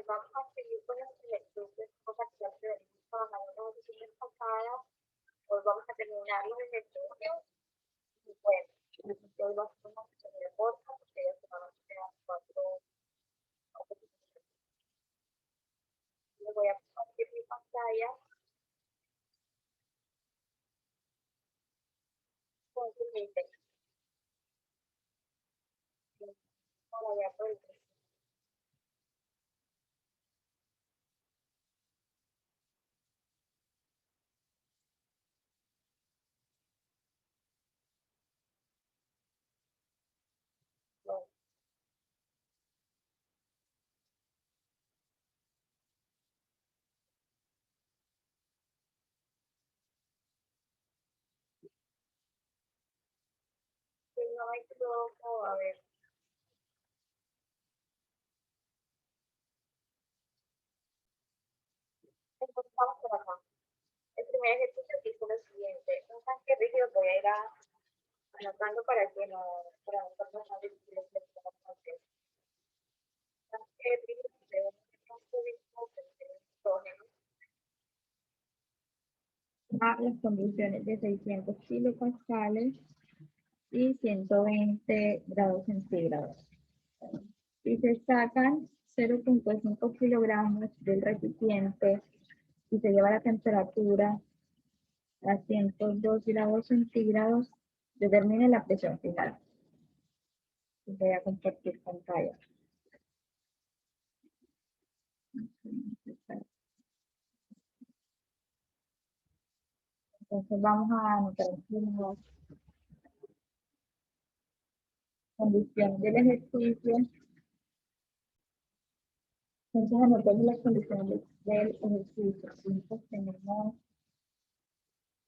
vamos a seguir con las ejercicios, cosas que ya prevenimos trabajando en las sesiones pasadas. Hoy vamos a terminar los ejercicios y bueno, hoy vamos a hacer una sesión de corta porque ya se van a quedar cuatro ejercicios. Les voy a compartir mi pantalla con su link para ya poder. Si no hay truco, a ver. Entonces vamos por acá. El primer ejercicio dice lo siguiente. Un tanque rígido voy a ir anotando para que no, para no estar más difíciles de hacer. Tanque rígido de un cúbico de nitrógeno. A las condiciones de 600 kilopascales y 120 grados centígrados. Si se sacan 0.5 kilogramos del recipiente y se lleva la temperatura a 102 grados centígrados, determine la presión final. Voy a compartir pantalla. Entonces vamos a anotar las condiciones del ejercicio. Entonces anotemos las condiciones del ejercicio. Entonces tenemos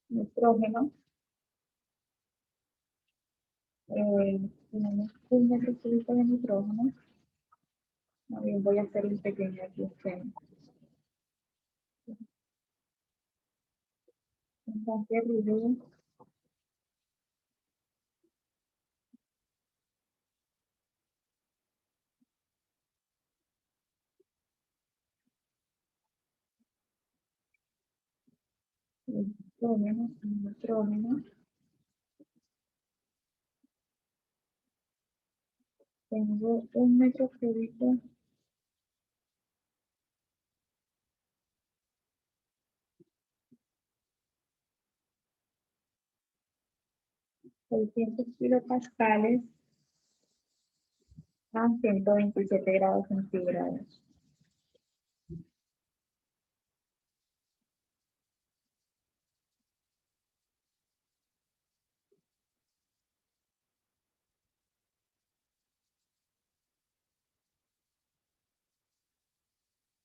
nitrógeno, tenemos 1 metro cúbico de nitrógeno. También voy a hacer un pequeño adición. Un tanque rígido. Nitrógeno. Tengo 1 metro cúbico de 600 kilopascales a 127 grados centígrados.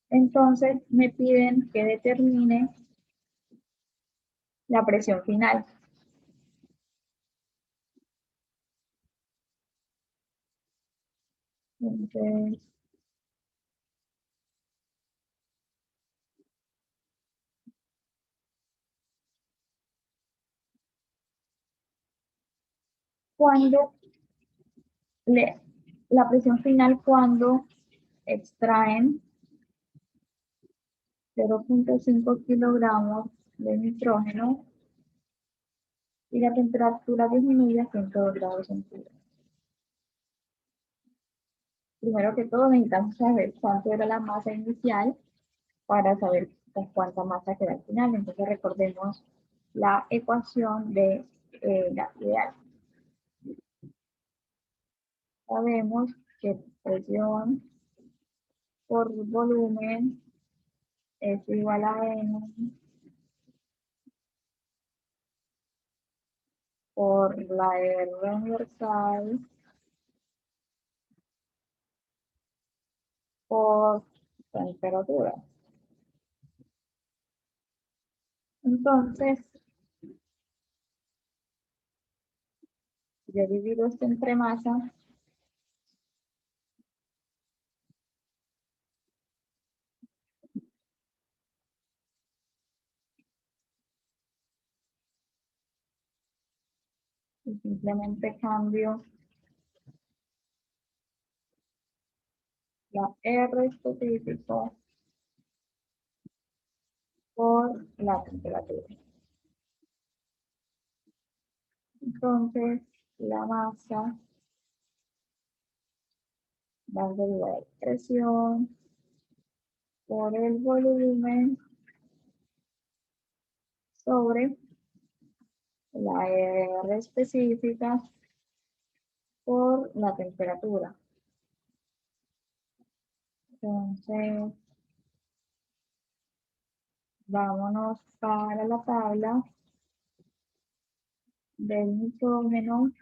Entonces me piden que determine la presión final. Entonces, cuando la presión final cuando extraen 0.5 kilogramos de nitrógeno y la temperatura disminuye a 102 grados centígrados. Primero que todo necesitamos saber cuánto era la masa inicial para saber cuánta masa queda al final. Entonces recordemos la ecuación de gas ideal. Sabemos que presión por volumen es igual a N por la R universal por temperatura. Entonces, yo divido esto entre masa. Y simplemente cambio la R específico por la temperatura. Entonces, la masa va a derivar presión por el volumen sobre la R específica por la temperatura. Entonces, vámonos para la tabla del nitrógeno.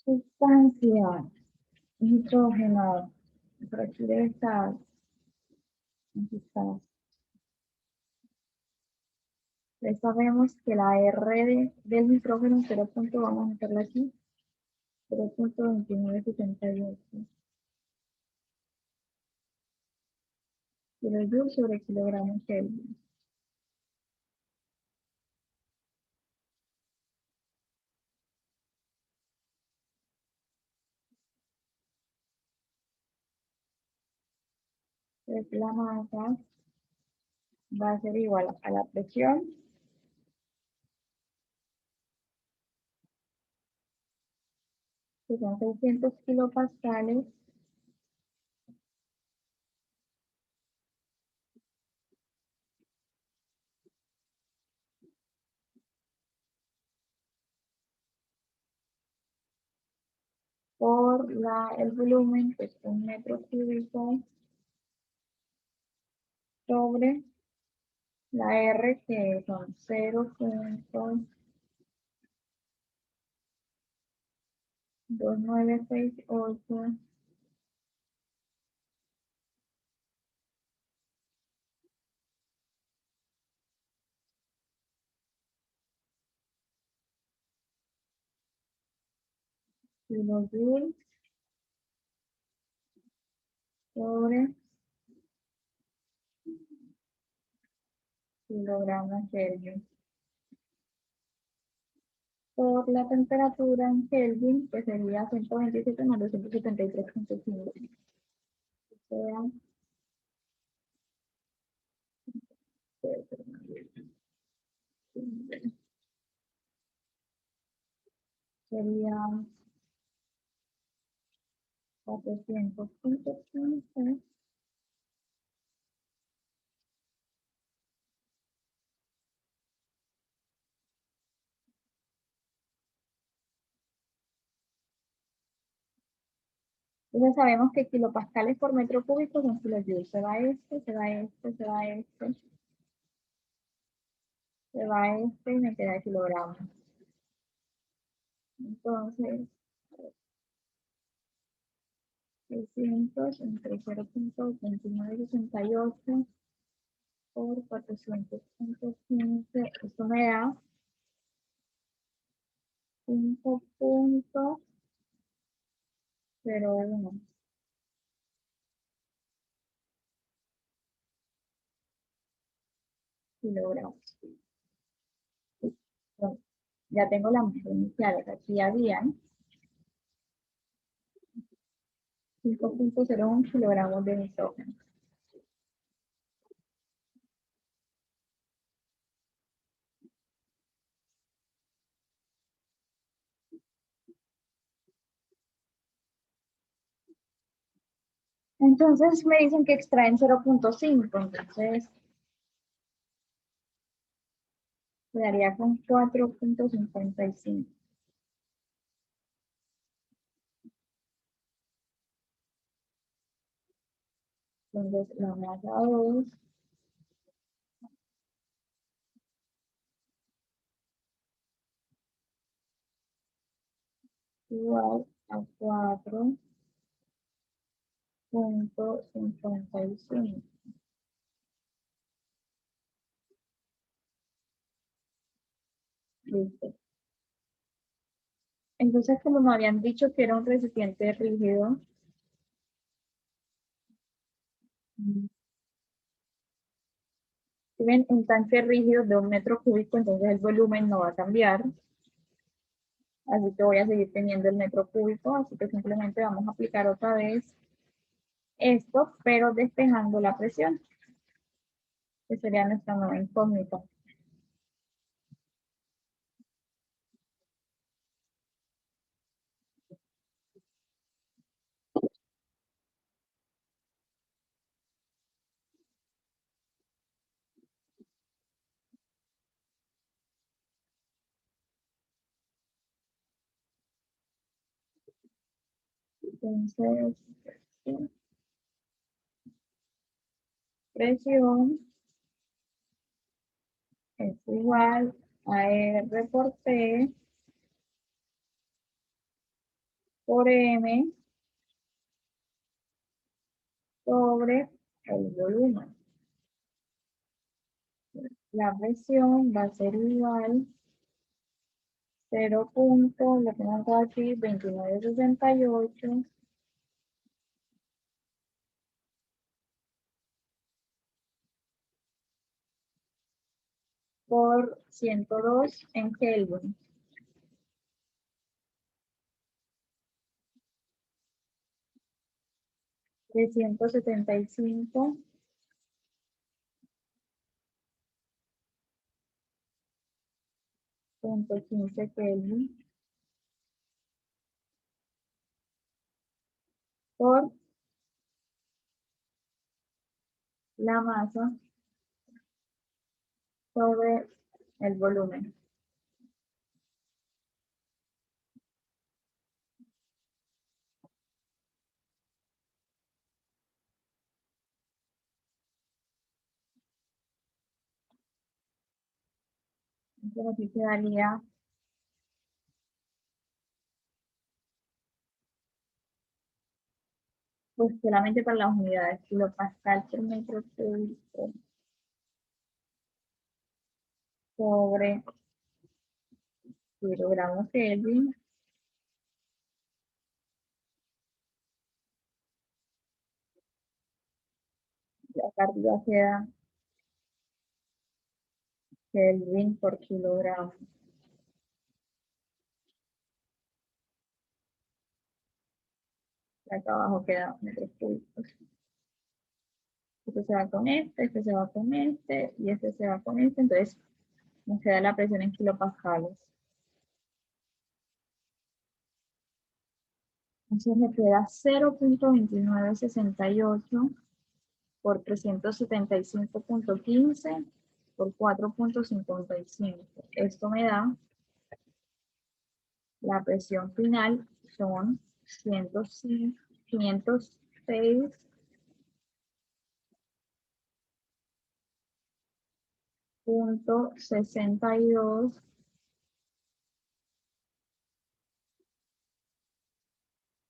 Sustancia, nitrógeno, por aquí debe estar. Aquí está. Ya sabemos que la R del nitrógeno, 0. Vamos a meterla aquí, 0.2978 kilojoules sobre kilogramo Kelvin. Entonces, la masa va a ser igual a la presión que son 600 kilopascales por el volumen, que es 1 metro cúbico, sobre la R, que son 0.2968 kilojoules sobre kilogramo Kelvin. Por la temperatura en Kelvin, que sería 127 más 273.5. O sea, sería 415. Entonces sabemos que kilopascales por metro cúbico son kilojoules. Se va este, se va este, se va este, se va este y me queda kilogramos. Entonces, 600 entre 0.2968 por 400.15, esto me da 5.01 kilogramos. Bueno, ya tengo las iniciales. Aquí habían 5.01 kilogramos de nitrógeno. Entonces me dicen que extraen 0.5, entonces quedaría con 4.55. Entonces la masa 2 igual a 4.55. Listo. Entonces, como me habían dicho que era un recipiente rígido, Si ven un tanque rígido de 1 metro cúbico, entonces el volumen no va a cambiar. Así que voy a seguir teniendo el metro cúbico, así que simplemente vamos a aplicar otra vez esto, pero despejando la presión, que sería nuestra nueva incógnita. Entonces, ¿sí? Presión es igual a R por T por M sobre el volumen. La presión va a ser igual 0. Lo tengo aquí, 2968 por 102 en Kelvin. De 175.15 Kelvin por la masa sobre el volumen. Entonces aquí quedaría pues solamente para las unidades kilopascal por metro cúbico sobre kilogramos Kelvin. Y acá arriba queda Kelvin por kilogramo. Y acá abajo queda metros cúbicos. Este se va con este se va con este, y este se va con este. Entonces nos queda la presión en kilopascales. Entonces me queda 0.2968 por 375.15 por 4.55. Esto me da la presión final, son 506.62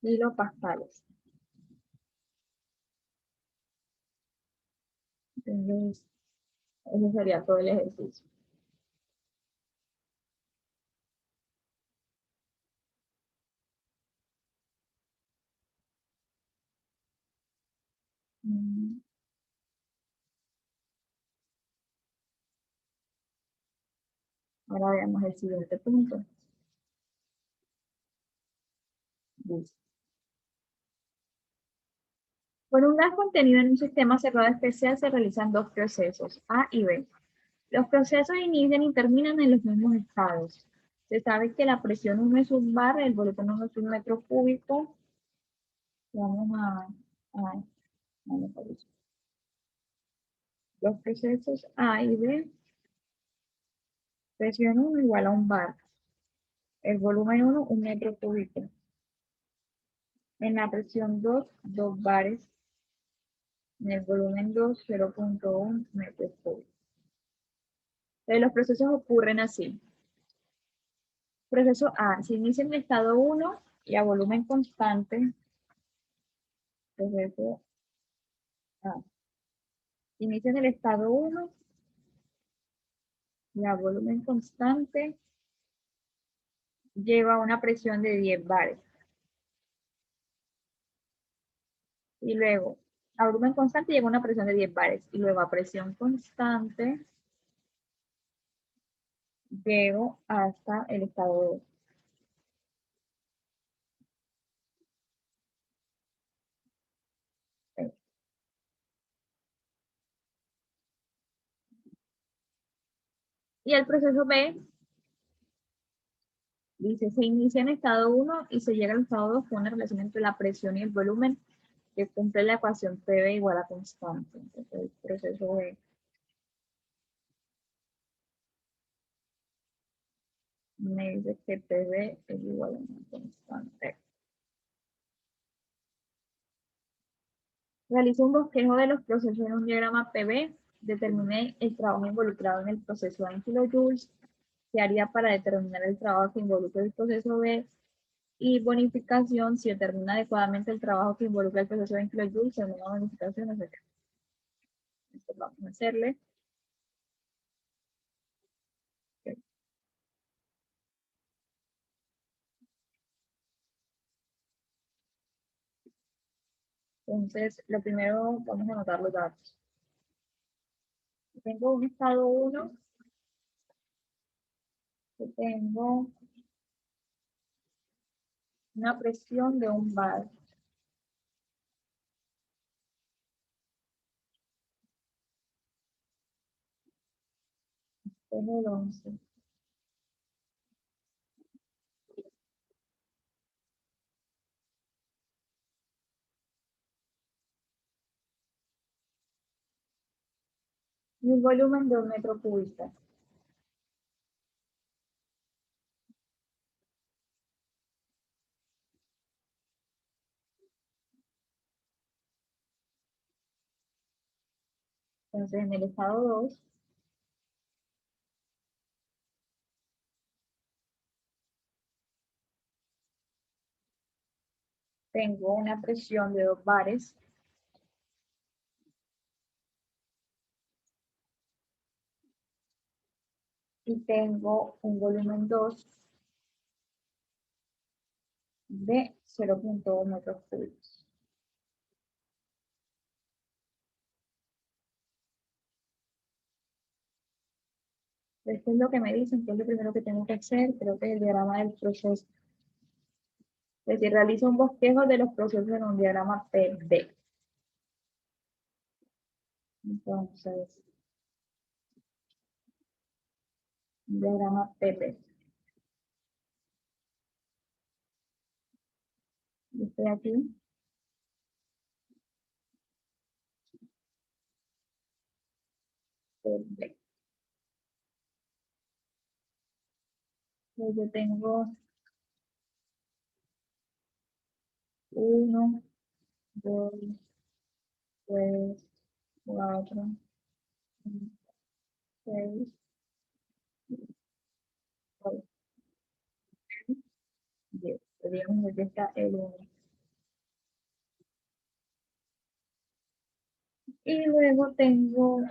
kilopascales. Entonces, ese sería todo el ejercicio. Ahora veamos el siguiente punto. Listo. Por un gas contenido en un sistema cerrado especial se realizan dos procesos, A y B. Los procesos inician y terminan en los mismos estados. Se sabe que la presión 1 es un bar, el volumen 1 es un metro cúbico. Vamos a los procesos A y B. Presión 1 igual a un bar. El volumen 1, un metro cúbico. En la presión 2, 2 bares. En el volumen 2, 0.1 metros cúbicos. Entonces, los procesos ocurren así. Proceso A, se inicia en el estado 1 y a volumen constante. Proceso A. Inicia en el estado 1 y a volumen constante lleva una presión de 10 bares. Y luego, A volumen constante llega a una presión de 10 bares y luego a presión constante llego hasta el estado 2. Y el proceso B dice, se inicia en estado 1 y se llega al estado 2 con una relación entre la presión y el volumen que cumple la ecuación PV igual a constante. Entonces, el proceso B me dice que PV es igual a una constante. Realizo un bosquejo de los procesos en un diagrama PV. Determine el trabajo involucrado en el proceso A en kilojoules. ¿Qué haría para determinar el trabajo que involucra el proceso B? Y bonificación, si determina adecuadamente el trabajo que involucra el proceso en kilojoules, según una bonificación, etc. Esto vamos a hacerle. Entonces, lo primero, vamos a anotar los datos. Tengo un estado 1, que tengo una presión de 1 bar. Tengo el 11. Y un volumen de 1 metro cúbico. Entonces, en el estado 2, tengo una presión de 2 bares y tengo un volumen 2 de 0.1 metros cúbicos. Esto es lo que me dicen, que es lo primero que tengo que hacer. Creo que es el diagrama del proceso. Es decir, realizo un bosquejo de los procesos en un diagrama PV. Entonces, un diagrama PV. Yo estoy aquí. PV. Yo tengo 1, 2, 3, 4, 5, 6, 8, 10. Digamos que aquí está el 1. Y luego tengo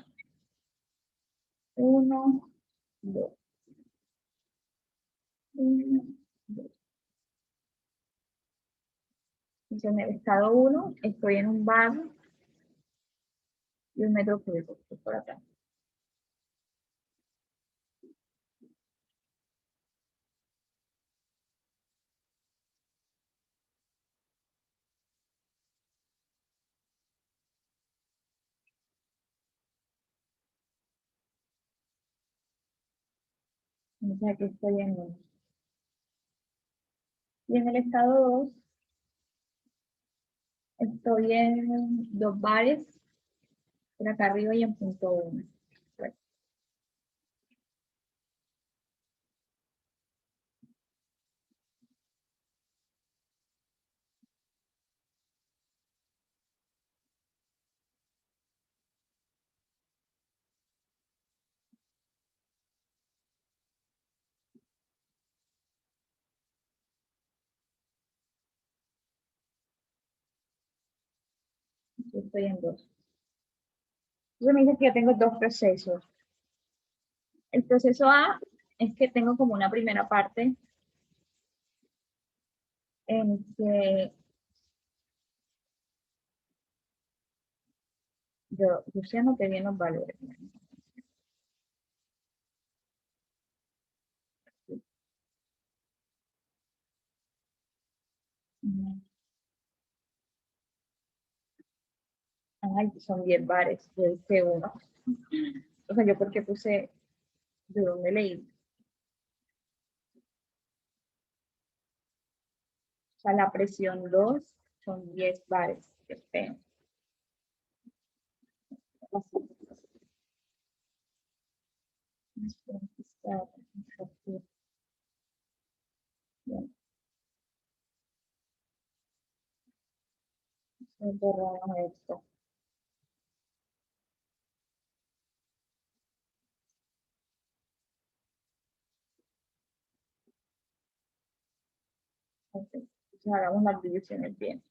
1, 2, 1, 2. Entonces, en el estado 1 estoy en un bar y 1 metro cúbico, que es por acá. Entonces, aquí estoy en 1. Y en el estado 2 estoy en 2 bares, por acá arriba y en punto 1. Yo estoy en 2. Entonces me dice que yo tengo 2 procesos. El proceso A es que tengo como una primera parte en que Yo sí anoté bien los valores. Mm, Ay, son 10 bares, yo hice uno. O sea, yo porque puse, ¿de dónde leí? O sea, la presión 2 son 10 bares. Qué pena. Borramos esto. Ok, entonces hagamos las divisiones bien.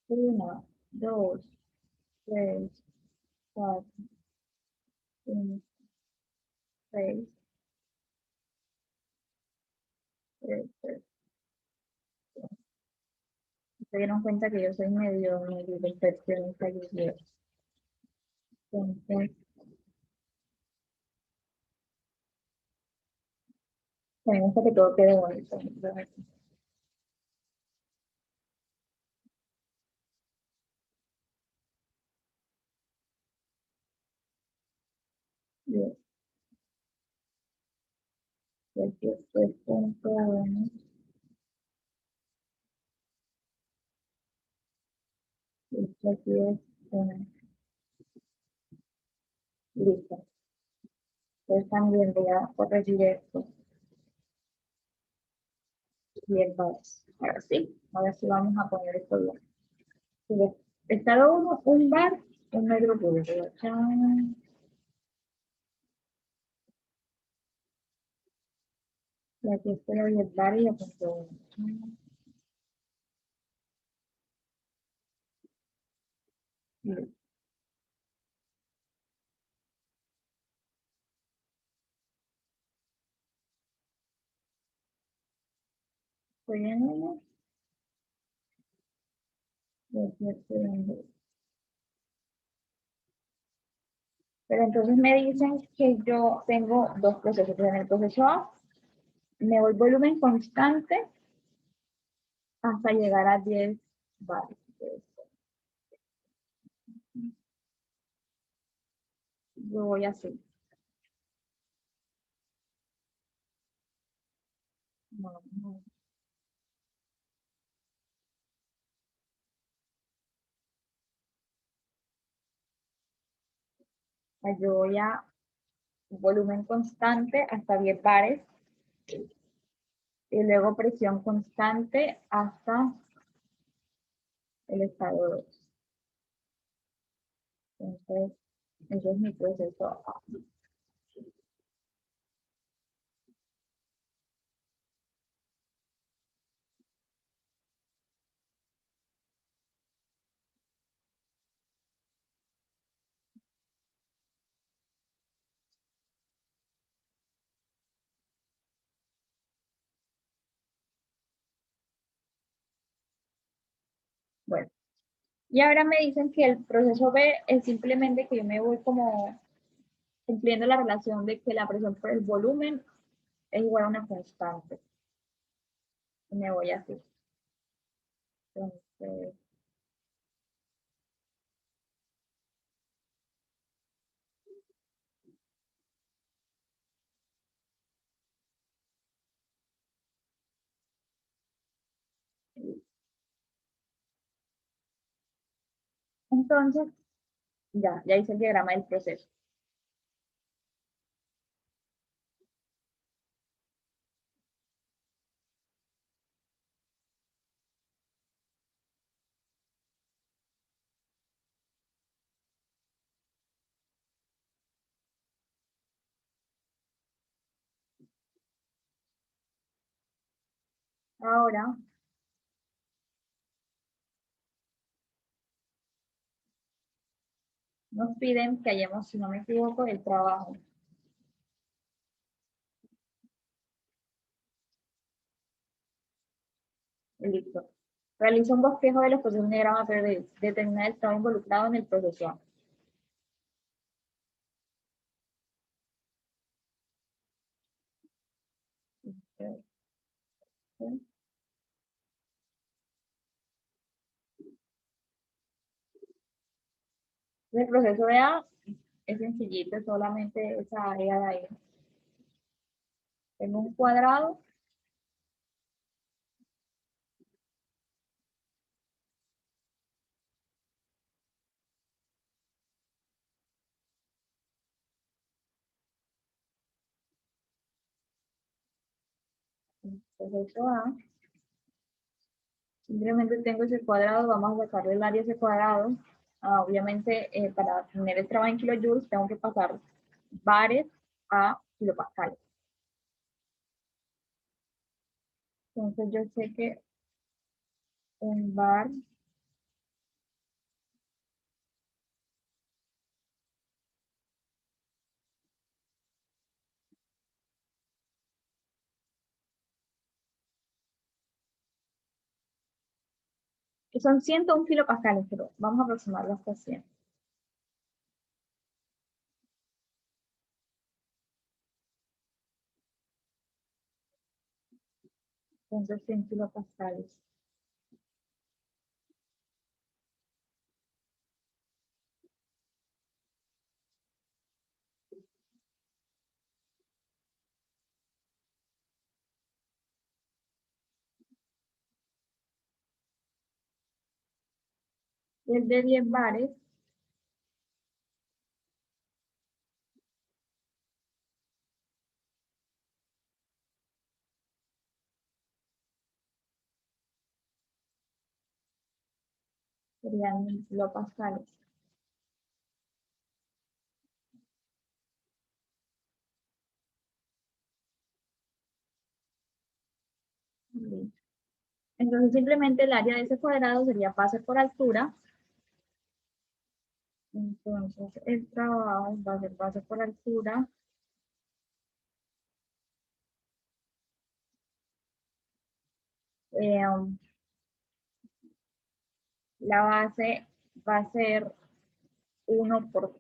Una, dos, tres, cuatro, cinco, seis, tres, tres. Se dieron cuenta que yo soy medio perfeccionista y entonces me gusta que todo quede bonito. Yo, aquí estoy punto uno, y esto aquí es una. Listo. Entonces también voy a corregir esto. Bien, vamos. Ahora sí vamos a poner esto bien. Estado uno, un bar, un metro cúbico. Chan. Y aquí estoy hoy el bar y apunto uno. Chan. Listo. Estoy en uno, y aquí estoy en dos. Pero entonces me dicen que yo tengo dos procesos. En el proceso A me voy volumen constante hasta llegar a 10 bares. Yo voy así. No, no. Yo voy a volumen constante hasta 10 bares y luego presión constante hasta el estado 2. Entonces, ese es mi proceso. Bueno, y ahora me dicen que el proceso B es simplemente que yo me voy como cumpliendo la relación de que la presión por el volumen es igual a una constante. Y me voy así. Entonces, entonces ya hice el diagrama del proceso. Ahora nos piden que hayamos, si no me equivoco, el trabajo. Listo. Realiza un bosquejo de los procesos de diagrama para determinar el estado involucrado en el proceso A. El proceso de A es sencillito, es solamente esa área de ahí. Tengo un cuadrado. Proceso A. Simplemente tengo ese cuadrado, vamos a sacarle el área a ese cuadrado. Obviamente, para tener el trabajo en kilojoules, tengo que pasar bares a kilopascales. Entonces, yo sé que un bar que son 101 kilopascales, pero vamos a aproximarlo hasta 100. Entonces, 100 kilopascales. El de 10 bares serían 1000 kilopascales. Entonces, simplemente el área de ese cuadrado sería base por altura. Entonces, el trabajo va a ser base por altura. Eh, la base va a ser 1 por...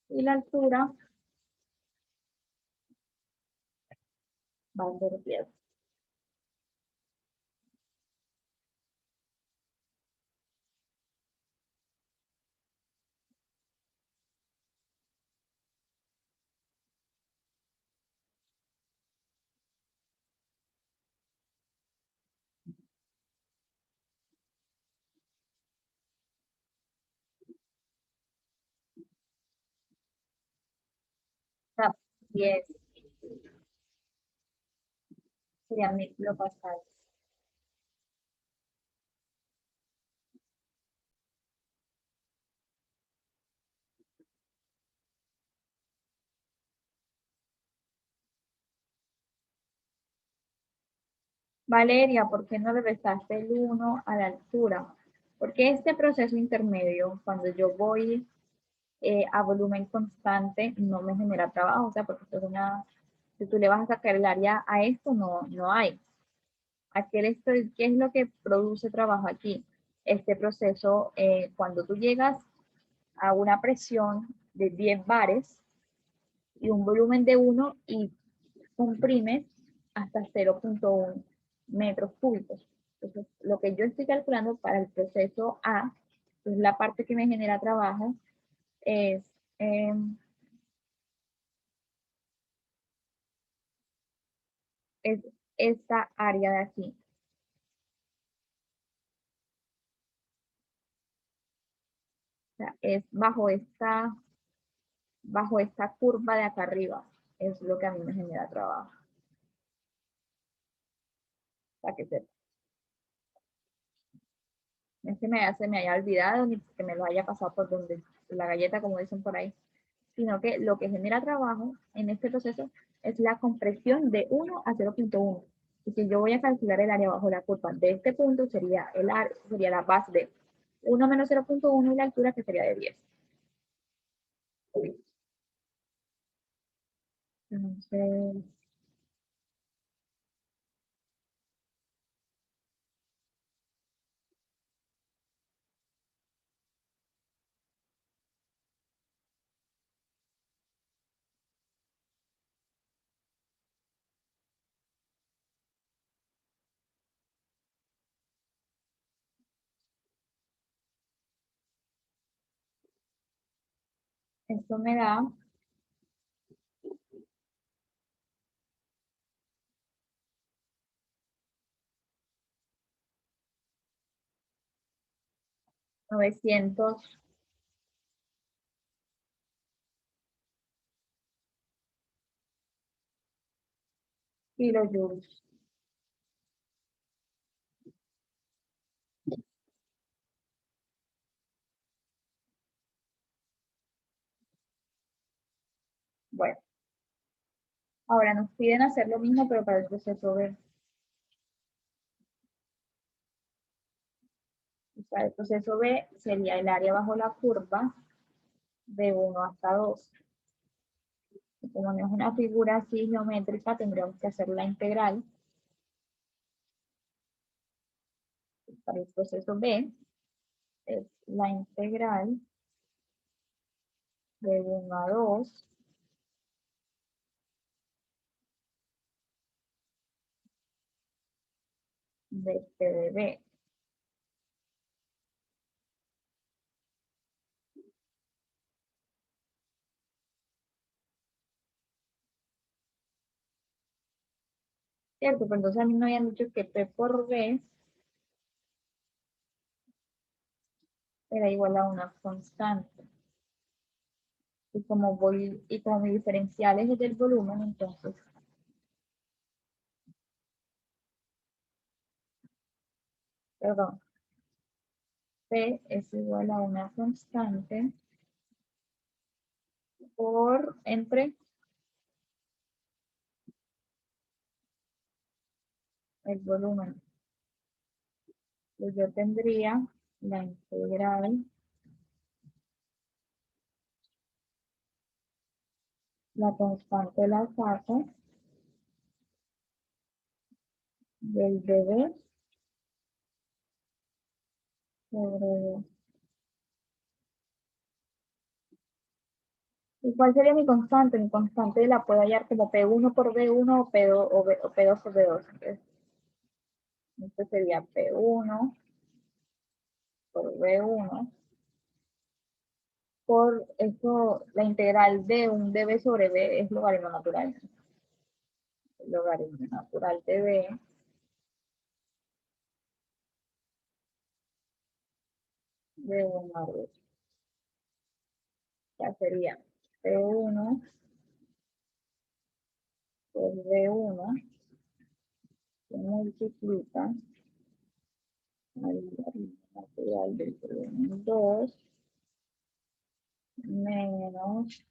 Y la altura va a ser 10. O sea, 10 serían 1000 kilopascales. Valeria, ¿por qué no le restaste el 1 a la altura? Porque este proceso intermedio, cuando yo voy a volumen constante, no me genera trabajo. O sea, porque esto es una, si tú le vas a sacar el área a esto, no hay. ¿Qué es lo que produce trabajo aquí? Este proceso, cuando tú llegas a una presión de 10 bares y un volumen de 1 y comprimes hasta 0.1 metros cúbicos. Entonces, lo que yo estoy calculando para el proceso A, que es la parte que me genera trabajo, es, eh, es esta área de aquí. O sea, es bajo esta curva de acá arriba. Es lo que a mí me genera trabajo. Para que sepa. No es que se me haya olvidado ni que me lo haya pasado por donde la galleta, como dicen por ahí. sino que lo que genera trabajo en este proceso es la compresión de 1 a 0.1. Y si yo voy a calcular el área bajo la curva de este punto, sería la base de 1 menos 0.1 y la altura que sería de 10. Entonces, esto me da 900 kilojoules. Bueno, ahora nos piden hacer lo mismo, pero para el proceso B. Para el proceso B sería el área bajo la curva de 1 hasta 2. Como no es una figura así geométrica, tendríamos que hacer la integral. Para el proceso B es la integral de 1 a 2 de P de B. ¿Cierto? Pero entonces a mí me habían dicho que P por B era igual a una constante. Y como mi diferencial es del volumen, entonces, perdón, P es igual a una constante por entre el volumen. Pues yo tendría la integral, la constante la saco del dB sobre... ¿Y cuál sería mi constante? Mi constante la puedo hallar como P1 por B1 o P2, o P2 por B2. Entonces, esto sería P1 por B1 por eso, la integral de un dB sobre B es logaritmo natural. El logaritmo natural de B de 1 a 2. Ya sería P1 por B1 que multiplica al logaritmo natural del volumen 2 menos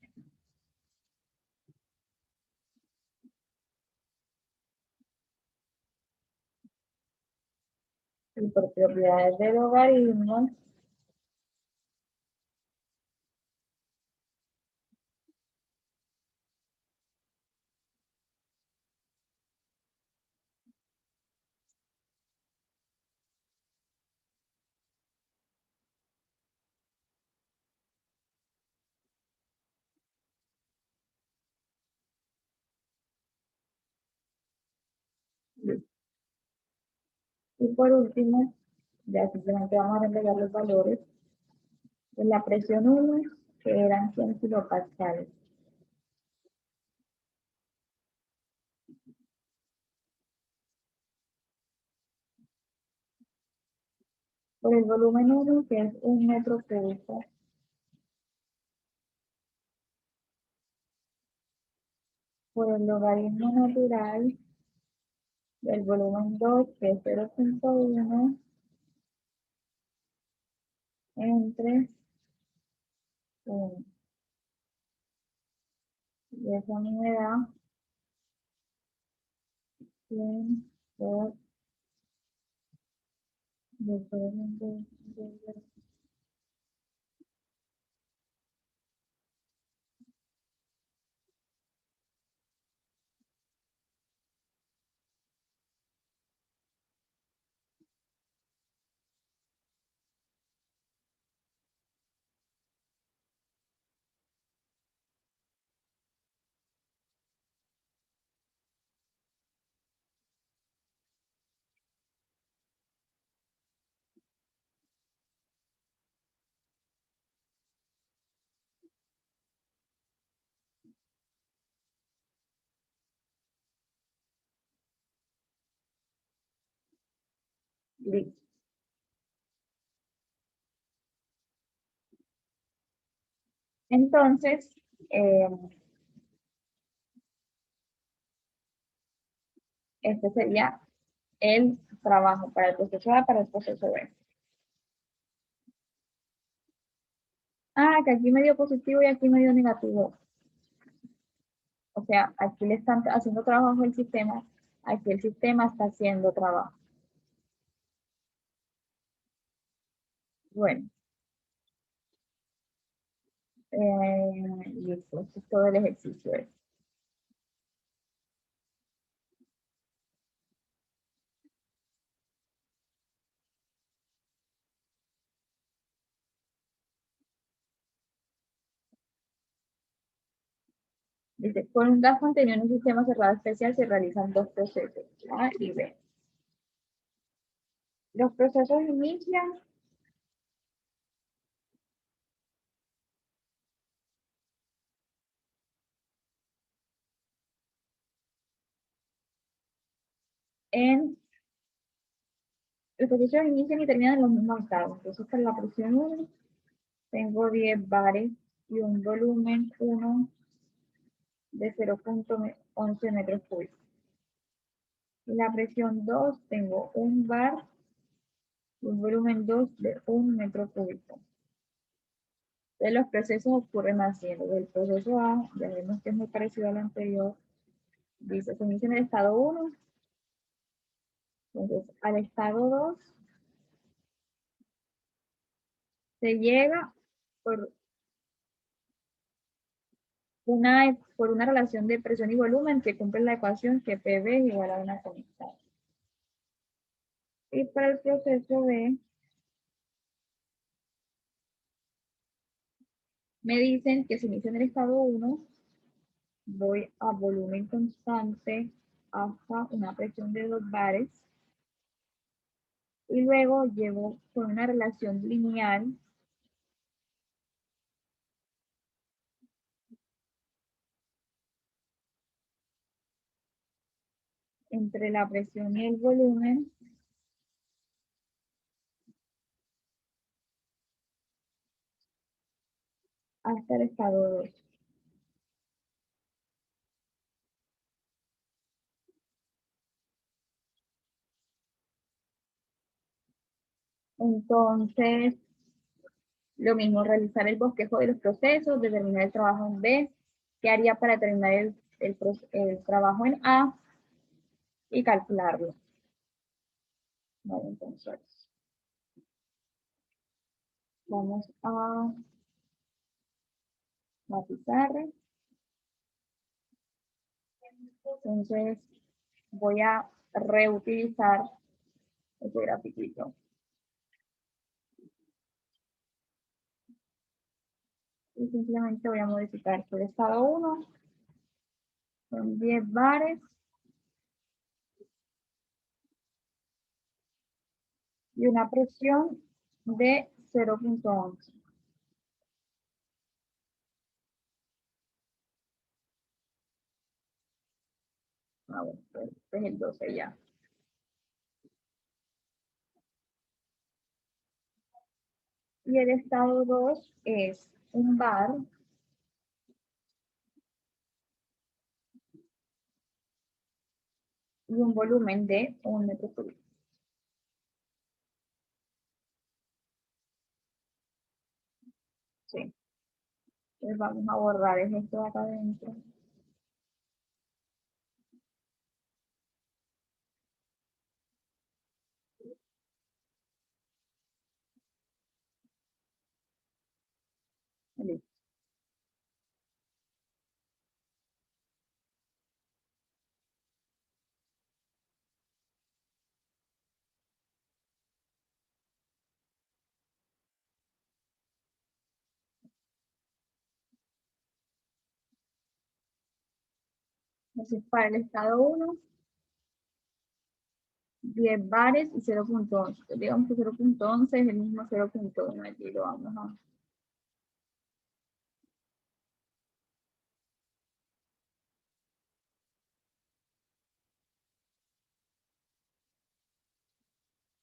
y por propiedades de logaritmo y por último, ya simplemente vamos a agregar los valores de la presión 1 que eran 100 kilopascales. Por el volumen 1 que es 1 metro cúbico. Por el logaritmo natural del volumen 2 que es 0.1 entre 1. Y eso a mí me da 100 por listo. Entonces, eh, este sería el trabajo para el proceso A, para el proceso B. Ah, que aquí me dio positivo y aquí me dio negativo. O sea, aquí le están haciendo trabajo el sistema, aquí el sistema está haciendo trabajo. Bueno, listo, esto es todo el ejercicio. Dice, con un gas contenido en un sistema cerrado especial se realizan dos procesos, A y B. Los procesos inician en, los procesos inician y terminan en los mismos estados. Entonces, para la presión 1, tengo 10 bares y un volumen 1 de 0,11 metros cúbicos. Y la presión 2, tengo un bar y un volumen 2 de 1 metro cúbico. Entonces, los procesos ocurren así. El proceso A, ya vemos que es muy parecido al anterior. Dice, se inicia en el estado 1. Entonces, al estado 2 se llega por una relación de presión y volumen que cumple la ecuación que PV es igual a una constante. Y para el proceso B, me dicen que se inicia en el estado 1, voy a volumen constante hasta una presión de 2 bares y luego llevo con una relación lineal entre la presión y el volumen hasta el estado 2. Entonces, lo mismo, realizar el bosquejo de los procesos, determinar el trabajo en B, qué haría para terminar el trabajo en A y calcularlo. Vale, entonces, vamos a la pizarra. Entonces, voy a reutilizar ese grafiquito. Y simplemente voy a modificar el estado 1 son 10 bares y una presión de 0,11. Ah, bueno, pues este es el 12 ya. Y el estado 2 es un bar y un volumen de 1 metro cúbico. Sí. Entonces vamos a borrar esto de acá adentro. Entonces, para el estado 1, 10 bares y 0.11. Digamos que 0.11 es el mismo 0.1. Allí lo vamos a...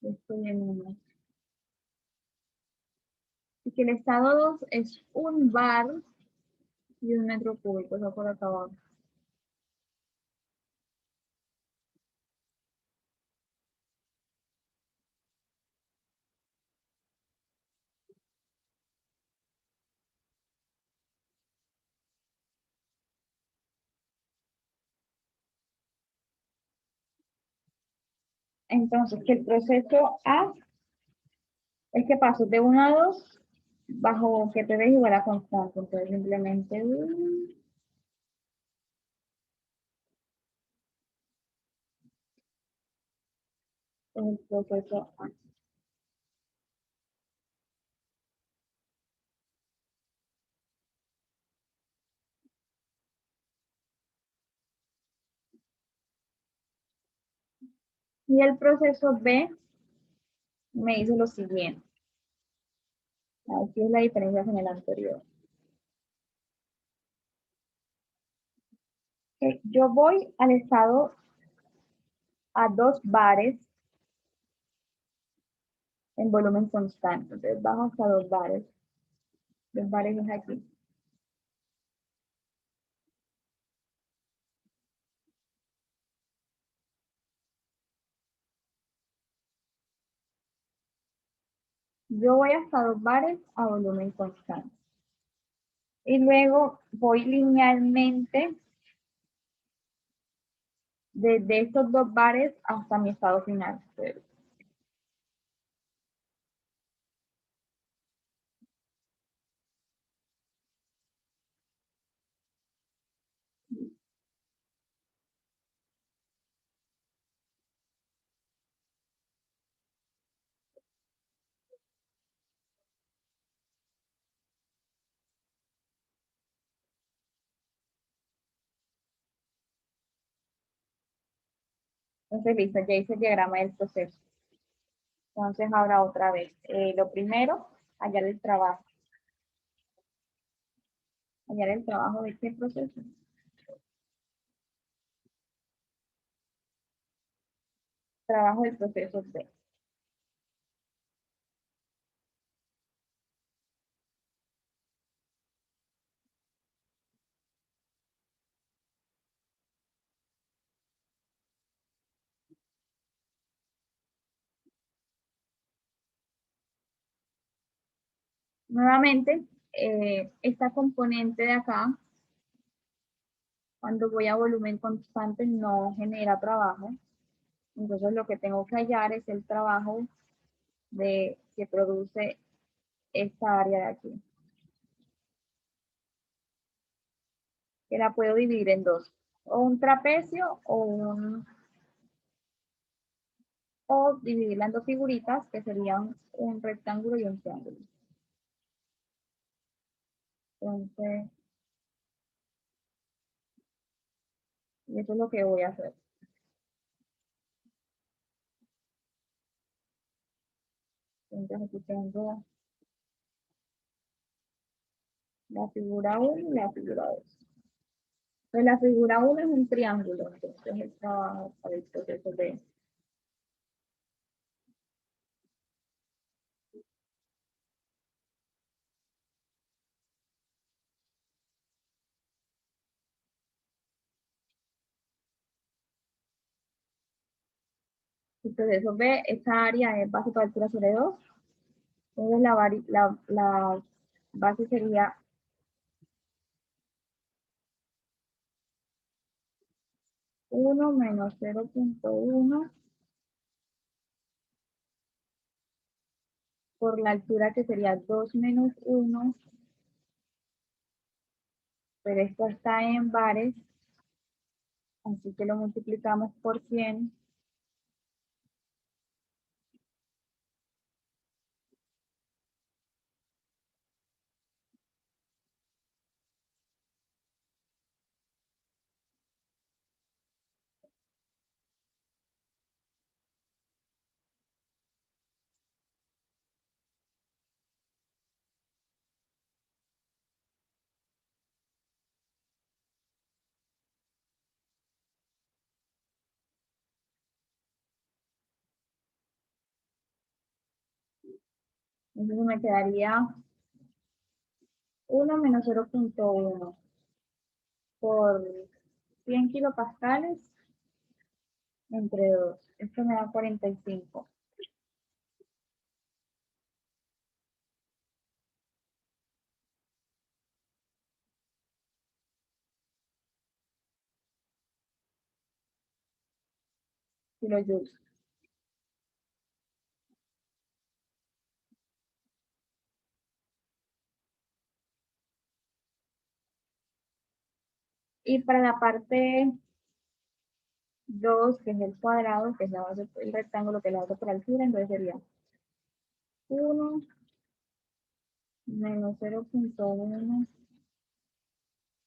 Estoy en 1. Y que el estado 2 es un bar y un metro cúbico, eso por acá abajo. Entonces, que el proceso A es que paso de 1 a 2 bajo que P es igual a constante. Entonces, simplemente el proceso A. Y el proceso B me dice lo siguiente. Aquí es la diferencia con el anterior. Que yo voy al estado a 2 bares en volumen constante. Entonces bajo hasta 2 bares. 2 bares es aquí. Yo voy hasta 2 bares a volumen constante. Y luego voy linealmente desde estos 2 bares hasta mi estado final. Entonces, listo, ya hice el diagrama del proceso. Entonces, ahora otra vez. Lo primero, hallar el trabajo. Hallar el trabajo de qué proceso. Trabajo del proceso B. Nuevamente, esta componente de acá, cuando voy a volumen constante, no genera trabajo. Entonces, lo que tengo que hallar es el trabajo que produce esta área de aquí. Que la puedo dividir en dos. O un trapecio o dividirla en dos figuritas, que serían un rectángulo y un triángulo. Entonces, y eso es lo que voy a hacer. Entonces, aquí tengo la figura 1 y la figura 2. Pues la figura 1 es un triángulo, entonces el trabajo para el proceso de... Entonces, eso ve, esta área es base de altura sobre 2. Entonces, la base sería 1 menos 0.1 por la altura que sería 2 menos 1, pero esto está en bares, así que lo multiplicamos por 100. Entonces me quedaría 1 menos 0,1 por 100 kilopascales entre 2. Esto me da 45 kilojoules. Y para la parte 2, que es el cuadrado, que es la base, el rectángulo, que es la base por altura, entonces sería 1 menos 0,1,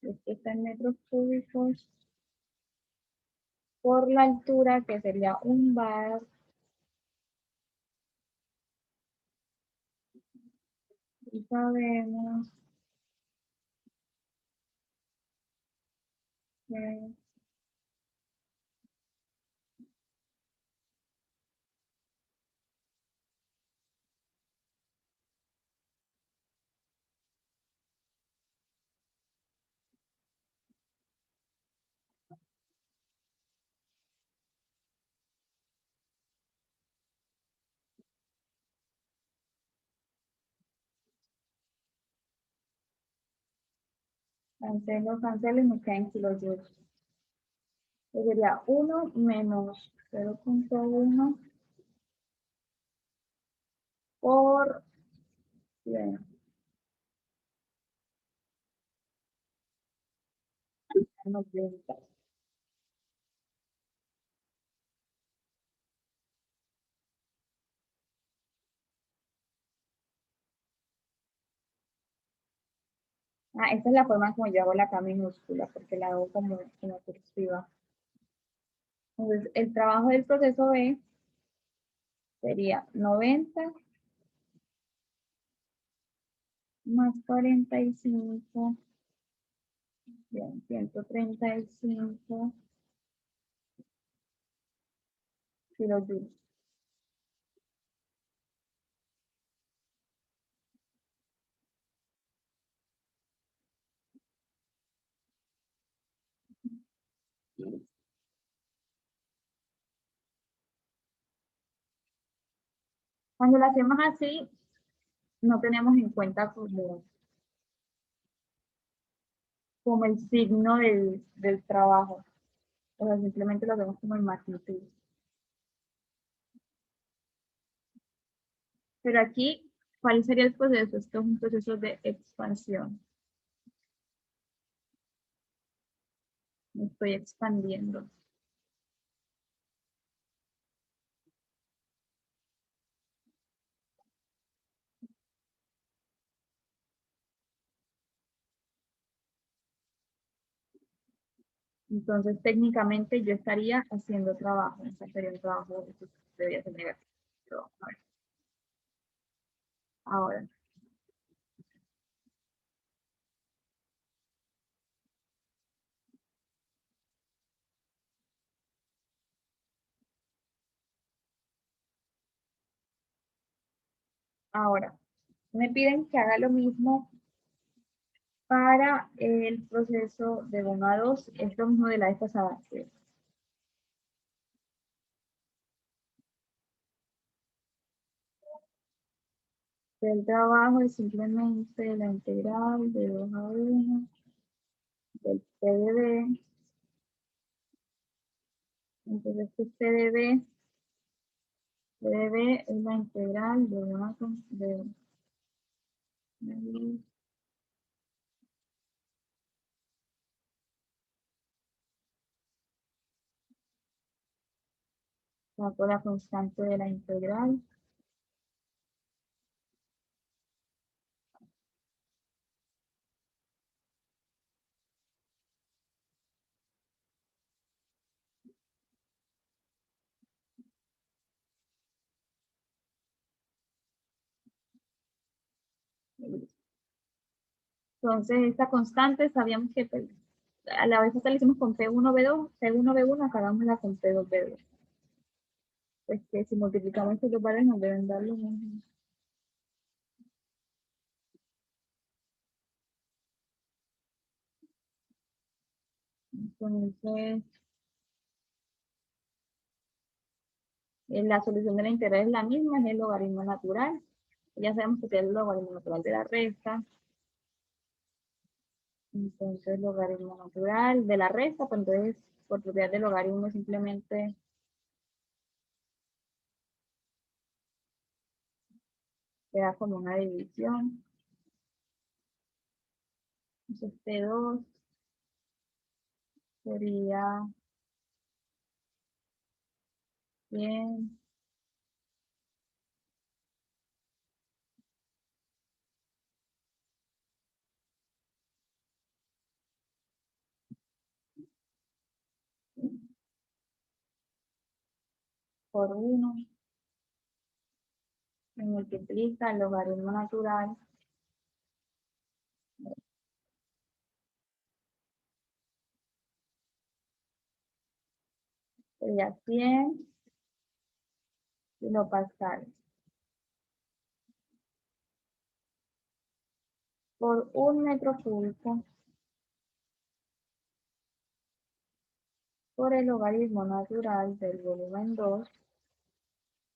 esto está en metros cúbicos, por la altura, que sería un bar, y sabemos que cancelo y me queda en kilojoules. Entonces sería 1 menos 0,1 por 100. Esta es la forma como yo hago la K minúscula, porque la hago como cursiva. Entonces, el trabajo del proceso B sería 90 más 45, bien, 135 kilojoules. Cuando lo hacemos así, no tenemos en cuenta como el signo del trabajo. O sea, simplemente lo vemos como en magnitud. Pero aquí, ¿cuál sería el proceso? Esto es un proceso de expansión. Me estoy expandiendo. Entonces, técnicamente yo estaría haciendo trabajo. O sea, sería un trabajo que debería ser negativo. A ver, ahora, ahora, me piden que haga lo mismo para el proceso de 1 a 2. Es lo mismo de la vez pasada. El trabajo es simplemente la integral de 2 a 1 del PdB. Entonces, este PdB es la integral de 1 a saco la constante de la integral. Entonces, esta constante sabíamos que pues, a la vez esta la hicimos con P1B2, P1B1, acá la con P2B2. Pues que si multiplicamos estos dos valores nos deben dar lo mismo. Entonces, la solución de la integral es la misma, es el logaritmo natural. Ya sabemos que es el logaritmo natural de la resta. Entonces, logaritmo natural de la resta, pues entonces, por propiedad del logaritmo simplemente queda como una división. Entonces, T2 sería 100 por 1, se multiplica el logaritmo natural, sería 100 kilopascales por 1 metro cúbico por el logaritmo natural del volumen 2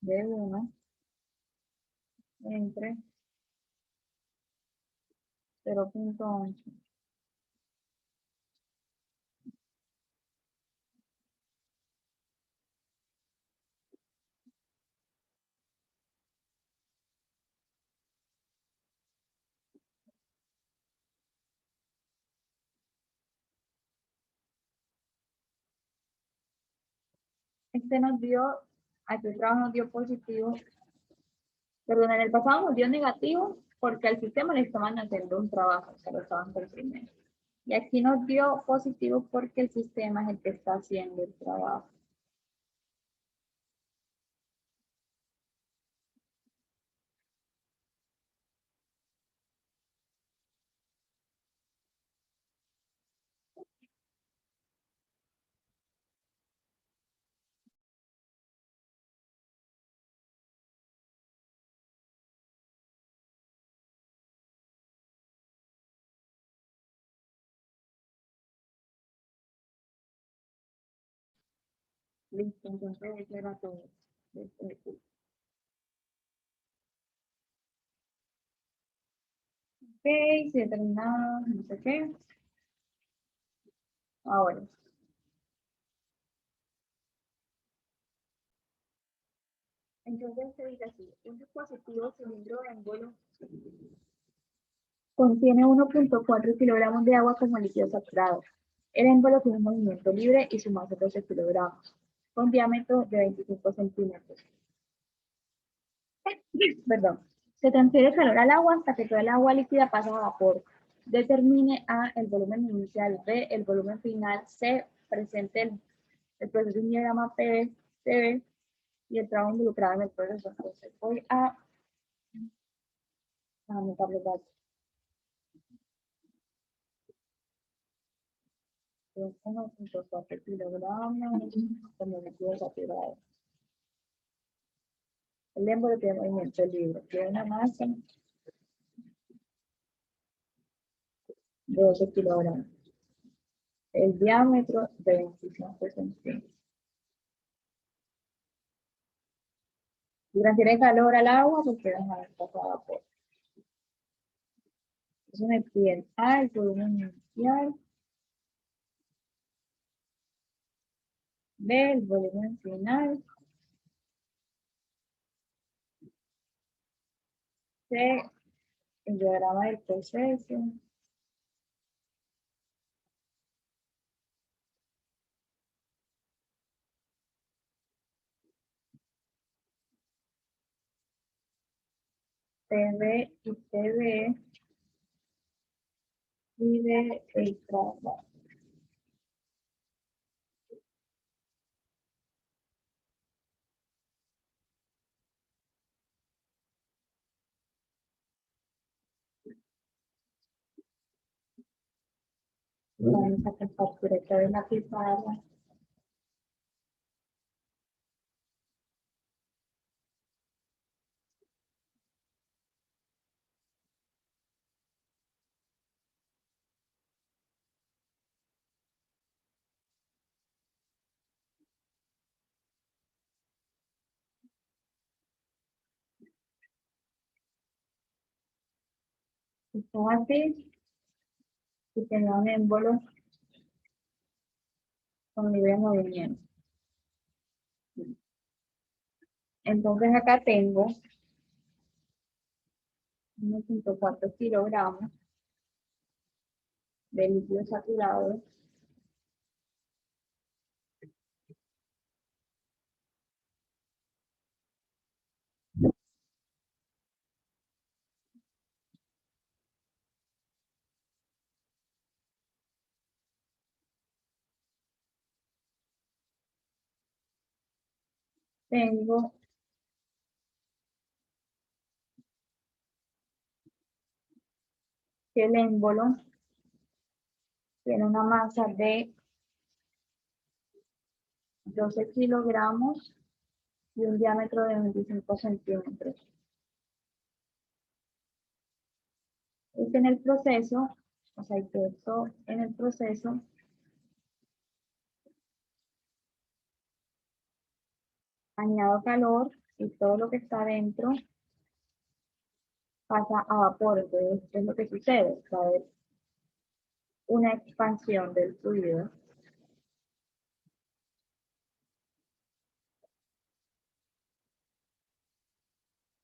de 1 entre 0.11. Este nos dio, aquí el trabajo nos dio positivo, perdón, en el pasado nos dio negativo porque al sistema le estaban haciendo un trabajo, o sea, lo estaban comprimiendo. Y aquí nos dio positivo porque el sistema es el que está haciendo el trabajo. Listo, entonces eso era todo. Ok, si determinado, no sé qué. Ahora, entonces se dice así, un dispositivo cilindro de émbolo contiene 1.4 kilogramos de agua como líquido saturado. El émbolo tiene un movimiento libre y su masa es 12 kilogramos, con diámetro de 25 centímetros. Perdón. Se transfiere calor al agua hasta que toda el agua líquida pasa a vapor. Determine A, el volumen inicial, B, el volumen final, C, presente el proceso de un diagrama P, C, y el trabajo involucrado en el proceso. Entonces voy a anotar los datos. 1.4 kilogramos como líquido saturado. El émbolo tiene movimiento libre, tiene una masa de 12 kilogramos. El diámetro de 25 centímetros. Y transfiere calor al agua porque deja de pasar a vapor. Eso me piden A, el volumen inicial, B, el volumen final, C, el diagrama del proceso, PB y TB, y de el trabajo. Vamos a compartir esta vez la pizarra. Son así, y tenía un émbolo con libre movimiento. Entonces acá tengo 1.4 kilogramos de líquido saturado. Tengo que el émbolo tiene una masa de 12 kilogramos y un diámetro de 25 centímetros. En el proceso, o sea, que esto en el proceso añado calor y todo lo que está dentro pasa a vapor. Entonces, ¿qué es lo que sucede? Va a haber una expansión del fluido.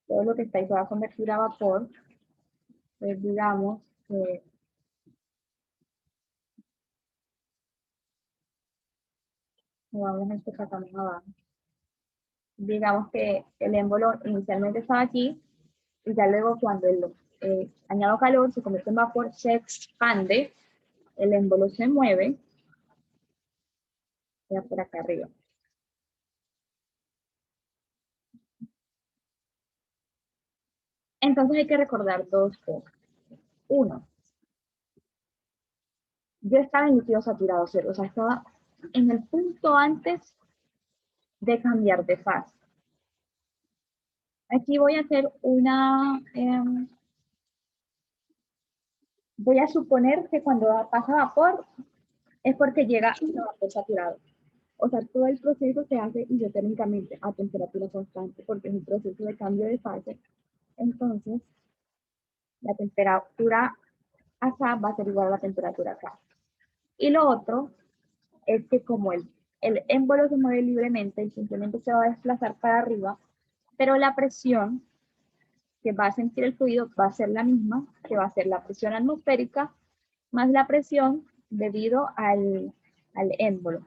Todo lo que está ahí se va a convertir a vapor. Entonces, digamos que vamos a esto acá más abajo. Digamos que el émbolo inicialmente estaba aquí y ya luego cuando añado calor se convierte en vapor, se expande, el émbolo se mueve, ya por acá arriba. Entonces hay que recordar dos cosas. Uno, yo estaba en líquido saturado cero, o sea, estaba en el punto antes de cambiar de fase. Aquí voy a hacer voy a suponer que cuando pasa vapor es porque llega a vapor saturado. O sea, todo el proceso se hace isotérmicamente a temperatura constante porque es un proceso de cambio de fase. Entonces, la temperatura acá va a ser igual a la temperatura acá. Y lo otro es que como el émbolo se mueve libremente y simplemente se va a desplazar para arriba, pero la presión que va a sentir el fluido va a ser la misma, que va a ser la presión atmosférica más la presión debido al émbolo.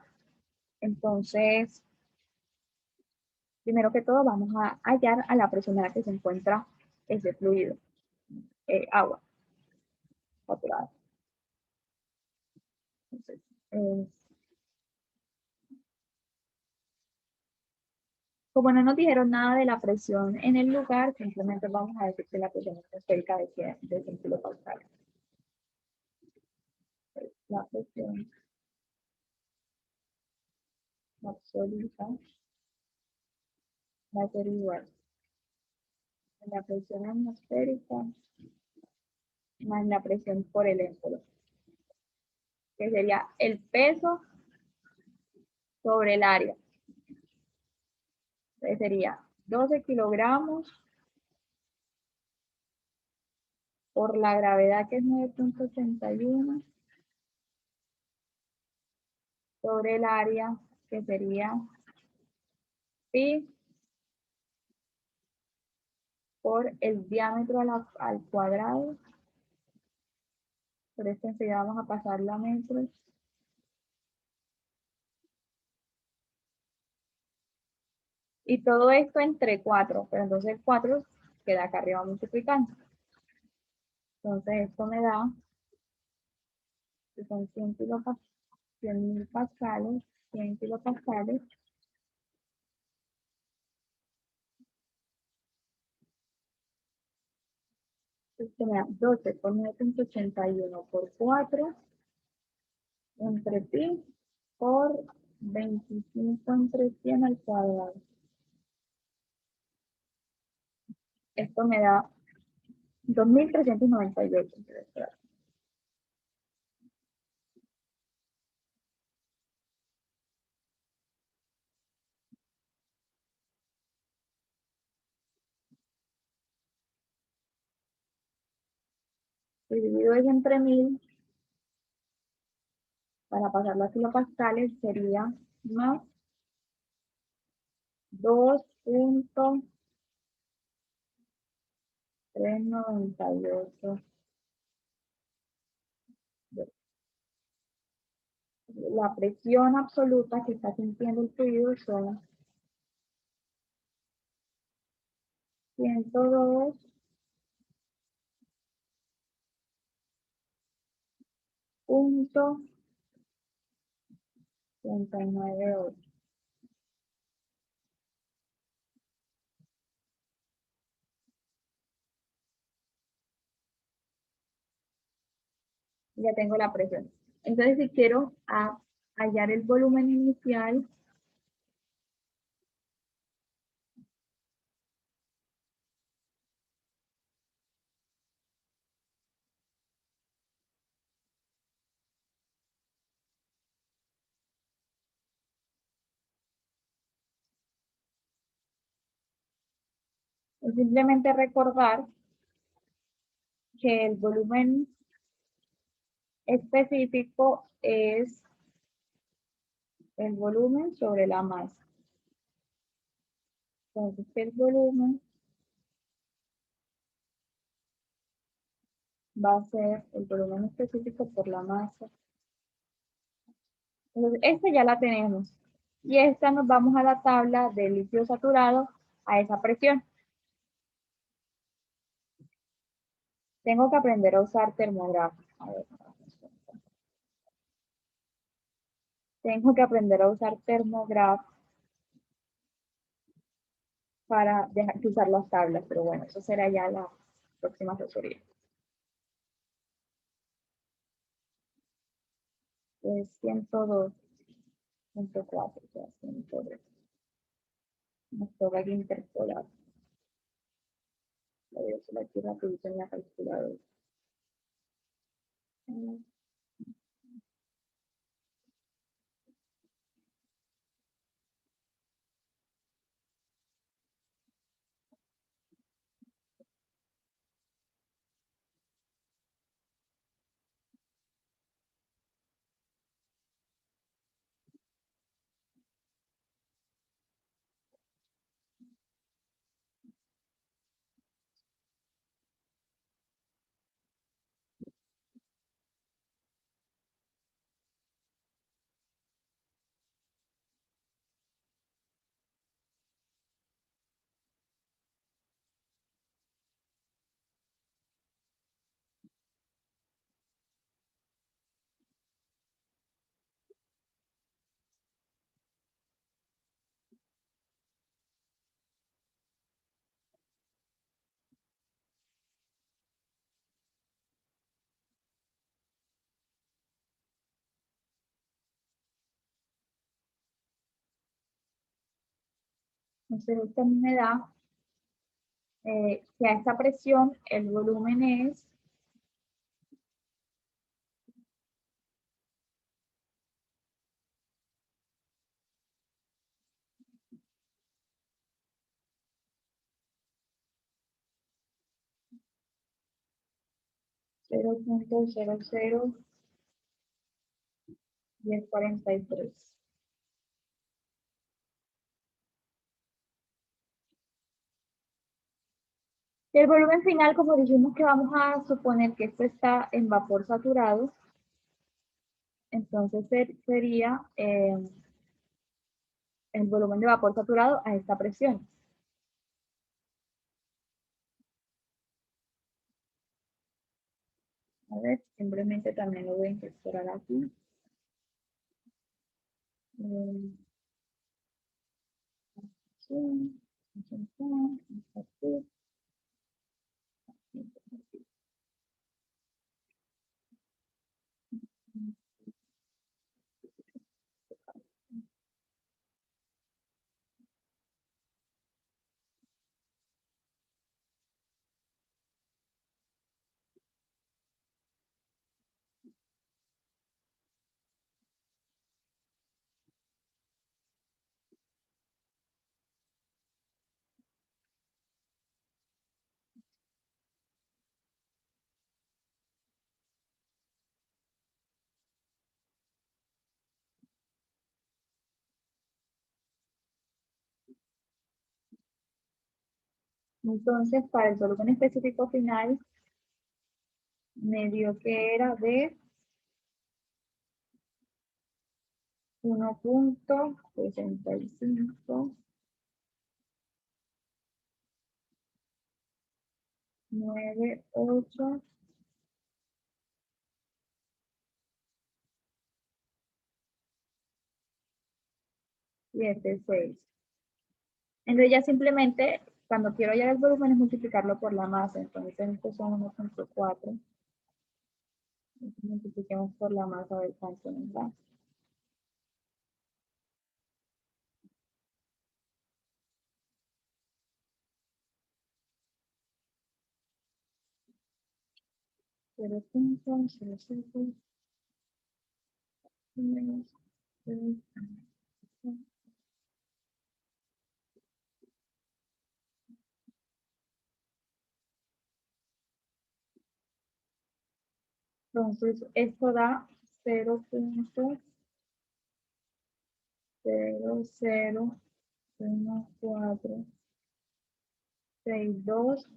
Entonces, primero que todo vamos a hallar a la presión a la que se encuentra ese fluido, agua saturada. Entonces, como no nos dijeron nada de la presión en el lugar, simplemente vamos a decir que la presión atmosférica de 100 kilopascales. La presión absoluta va a ser igual a la presión atmosférica más la presión por el émbolo, que sería el peso sobre el área. Entonces sería 12 kilogramos por la gravedad, que es 9.81, sobre el área, que sería pi por el diámetro al cuadrado. Por esto enseguida vamos a pasarlo a metros. Y todo esto entre 4, pero entonces el 4 queda acá arriba multiplicando. Entonces esto me da, que son 100.000 pascales, 100 kilopascales. Esto me da 12 por 9.81 por 4 entre pi por 25 entre 100 al cuadrado. Esto me da 2.398. y divido eso entre 1000, para pasarlo a kilopascales sería más 2.398. La presión absoluta que está sintiendo el fluido son 102.398. Ya tengo la presión. Entonces, si quiero hallar el volumen inicial, es simplemente recordar que el volumen específico es el volumen sobre la masa. Entonces, el volumen va a ser el volumen específico por la masa. Entonces, esta ya la tenemos. Y esta nos vamos a la tabla del líquido saturado a esa presión. Tengo que aprender a usar termógrafo. A ver, tengo que aprender a usar termógrafo para dejar de usar las tablas, pero bueno, eso será ya la próxima asesoría. Es 102.4, o sea, 102. Nos toca que interpolar. Voy a hacer aquí rapidito en la calculadora. Entonces, esto a mí me da que a esta presión el volumen es 0.001043. El volumen final, como dijimos que vamos a suponer que esto está en vapor saturado, entonces sería el volumen de vapor saturado a esta presión. A ver, simplemente también lo voy a incorporar aquí. Sí, Entonces, para el volumen específico final, me dio que era de 1,65, 98, 76. Entonces ya simplemente, cuando quiero hallar el volumen, es multiplicarlo por la masa. Entonces estos son 1,4. Multipliquemos por la masa del cuánto nos da. Cero punto, cero, cinco, tres, tres, entonces, esto da 0,001462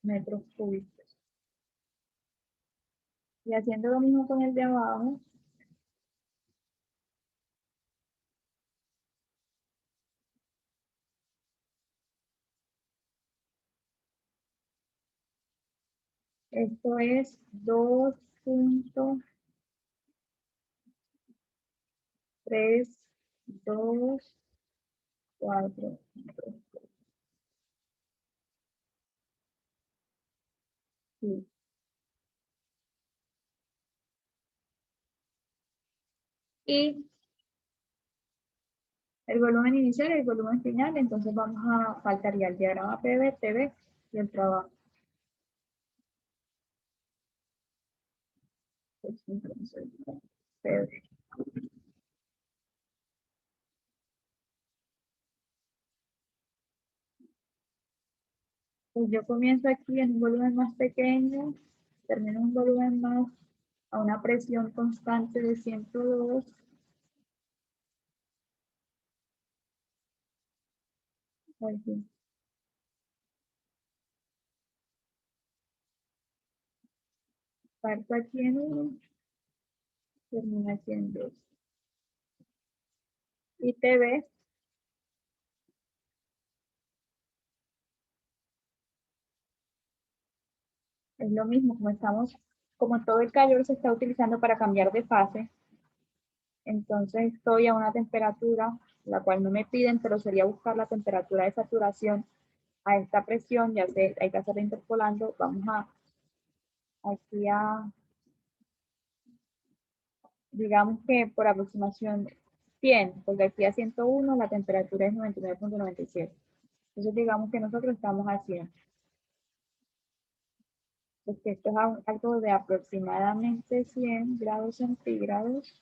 metros cúbicos. Y haciendo lo mismo con el de abajo, esto es 2,324 metros. Sí. Y el volumen inicial y el volumen final, entonces vamos a faltaría el diagrama PV, TV y el trabajo. Entonces, PV. Pues yo comienzo aquí en un volumen más pequeño, termino en un volumen más a una presión constante de 102. Aquí. Parto aquí en 1, termina aquí en 2. Y TV es lo mismo, como todo el calor se está utilizando para cambiar de fase, entonces estoy a una temperatura, la cual no me piden, pero sería buscar la temperatura de saturación a esta presión, ya sé, hay que hacerla interpolando, vamos aquí digamos que por aproximación 100, porque aquí a 101 la temperatura es 99,97. Entonces digamos que nosotros estamos a 100. Porque esto es algo de aproximadamente 100 grados centígrados.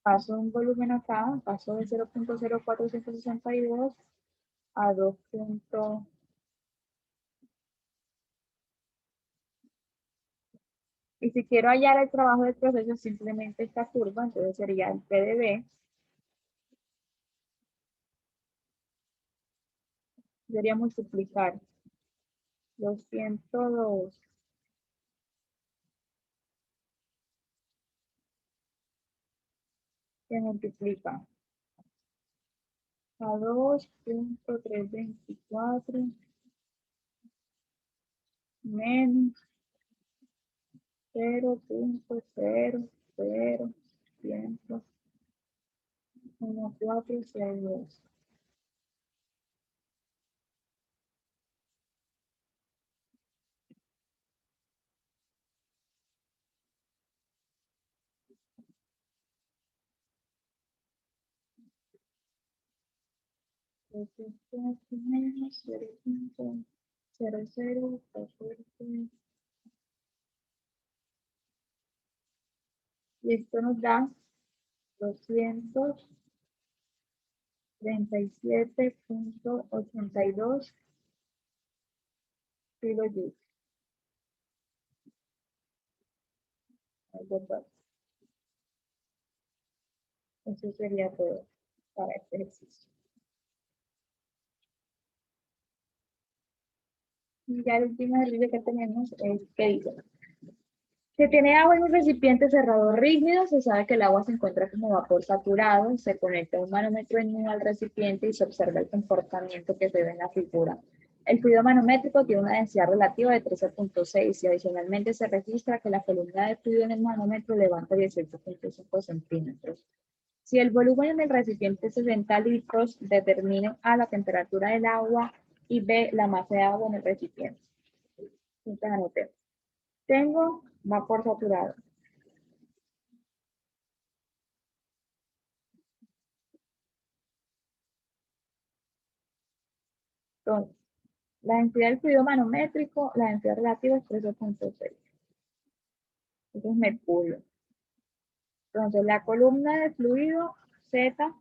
Paso un volumen acá, paso de 0,0462 a 2. Y si quiero hallar el trabajo del proceso, simplemente esta curva, entonces sería el PdV, sería multiplicar los 102 que multiplica a 2,324 menos 0,001462. Menos 0,0014. Y esto nos da 237,82 kilojoules. Eso sería todo para este ejercicio. Y ya el último ejercicio que tenemos es que dice, si tiene agua en un recipiente cerrado rígido, se sabe que el agua se encuentra como vapor saturado, se conecta un manómetro en al recipiente y se observa el comportamiento que se ve en la figura. El fluido manométrico tiene una densidad relativa de 13.6 y adicionalmente se registra que la columna de fluido en el manómetro levanta 18.5 centímetros. Si el volumen del recipiente es 60 litros, determine A la temperatura del agua y B la masa de agua en el recipiente. Entonces anoté. Tengo vapor saturado. Entonces, la densidad del fluido manométrico, la densidad relativa es 13.6. Eso es mercurio. Entonces, la columna de fluido Z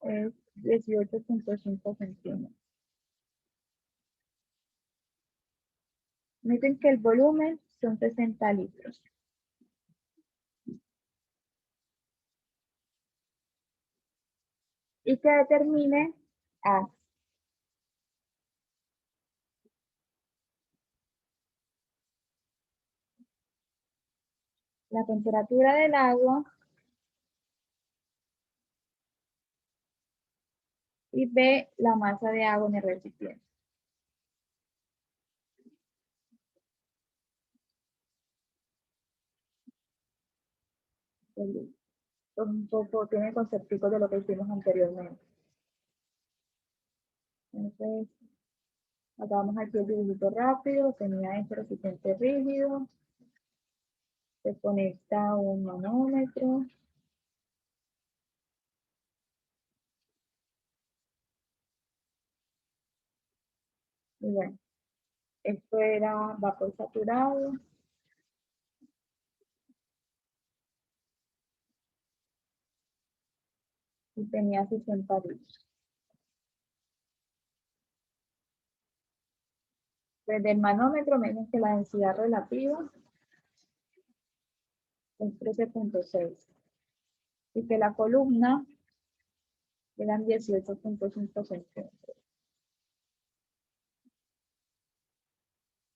es 18.5 centímetros. Miren que el volumen son 60 litros. Y que determine A, la temperatura del agua y B, la masa de agua en el recipiente. Un poco tiene conceptos de lo que hicimos anteriormente. Entonces, hagamos aquí el dibujito rápido. Tenía este recipiente rígido. Se conecta un manómetro. Y bueno, esto era vapor saturado. Y tenía 60 litros. Desde el manómetro me dicen que la densidad relativa es 13.6 y que la columna eran 18.5 centímetros.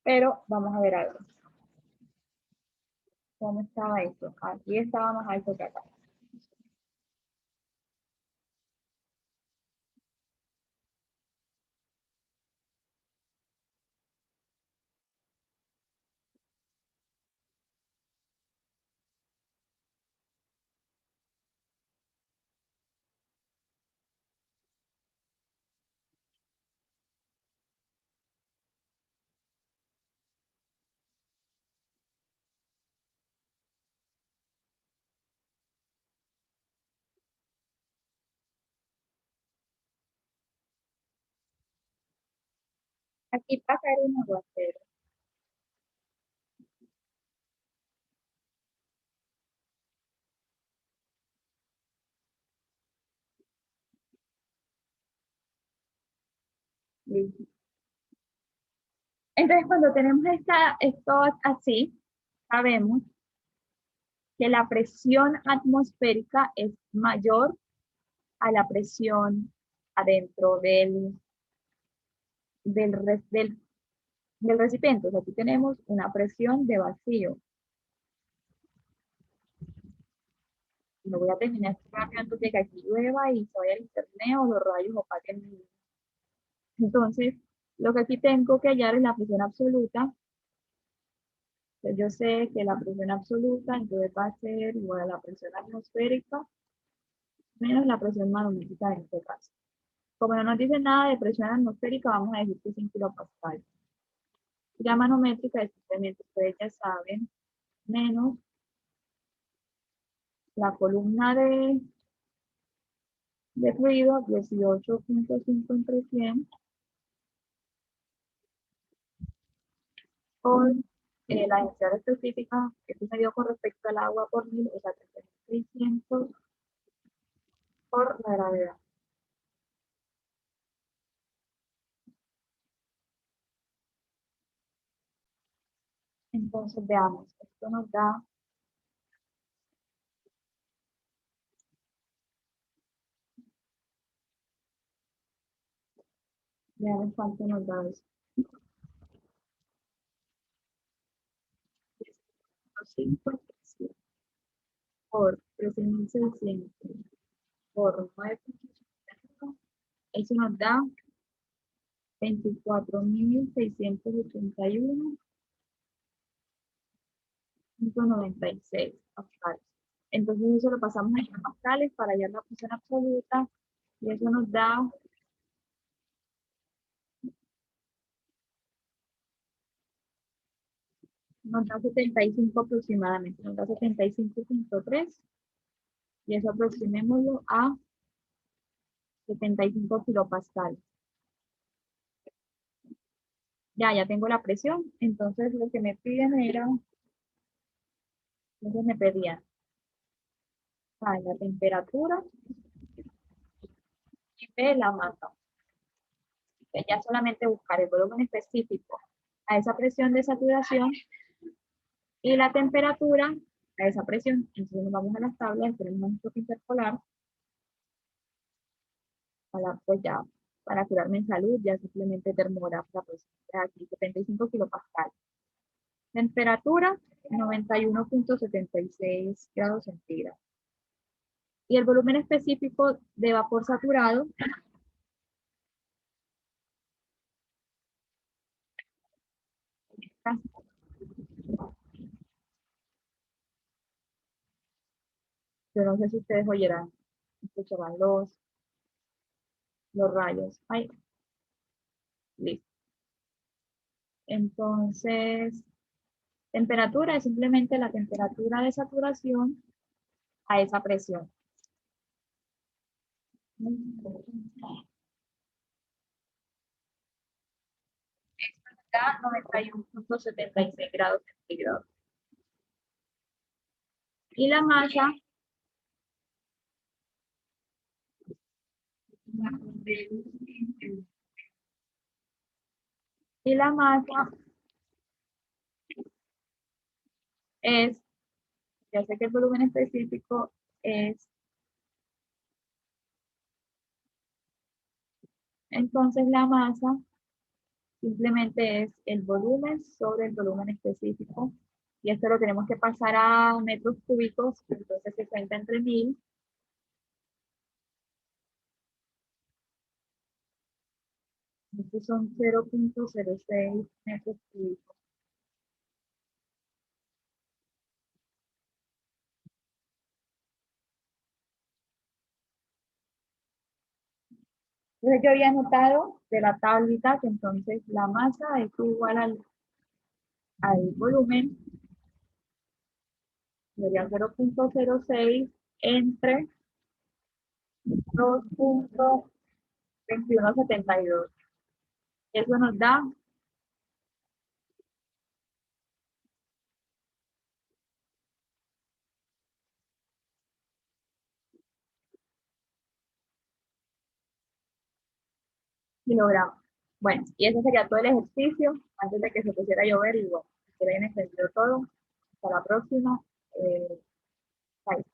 Pero vamos a ver algo. ¿Cómo estaba esto? Aquí estaba más alto que acá. Aquí va a caer un aguacero. Entonces, cuando tenemos esto así, sabemos que la presión atmosférica es mayor a la presión adentro del recipiente. O sea, aquí tenemos una presión de vacío. No voy a terminar este cambio antes de que aquí llueva y se vaya el internet o los rayos opaquen. Entonces, lo que aquí tengo que hallar es la presión absoluta. Entonces, yo sé que la presión absoluta entonces va a ser igual a la presión atmosférica menos la presión manométrica en este caso. Como no nos dice nada de presión atmosférica, vamos a decir que es 100 kilopascal. Ya manométrica es simplemente, ustedes ya saben, menos la columna de fluido, 18.5 entre 100, por la densidad específica, que se dio con respecto al agua por mil, o sea, 3.600 por la gravedad. Entonces, veamos, esto nos da, veamos cuánto nos da eso. 5 por 13.600 por 9.85, eso nos da 24.681.96 pascales. Entonces eso lo pasamos a pascales para hallar la presión absoluta y eso nos da 75 aproximadamente, nos da 75.3 y eso aproximémoslo a 75 kilopascales. Ya tengo la presión, entonces lo que me piden era, entonces me pedían la temperatura y B, la masa. Ya solamente buscar el volumen específico a esa presión de saturación y la temperatura a esa presión. Entonces nos vamos a las tablas, tenemos nuestro interpolar para, pues ya, para curarme en salud, ya simplemente termógrafo, pues aquí 75 kilopascal. Temperatura 91.76 grados centígrados. Y el volumen específico de vapor saturado yo no sé si ustedes oyeran, escucharán los rayos. Ay, listo. Entonces, temperatura es simplemente la temperatura de saturación a esa presión. Está 91.76 grados centígrados. Y la masa es, ya sé que el volumen específico es, entonces la masa simplemente es el volumen sobre el volumen específico. Y esto lo tenemos que pasar a metros cúbicos, entonces se cuenta entre 1000. Estos son 0.06 metros cúbicos. Entonces yo había notado de la tablita que entonces la masa es igual al volumen, sería 0.06 entre 2.2172. Eso nos da 1 kilogramos. Bueno, y eso sería todo el ejercicio antes de que se pusiera a llover y bueno, que hayan entendido todo. Hasta la próxima. Bye.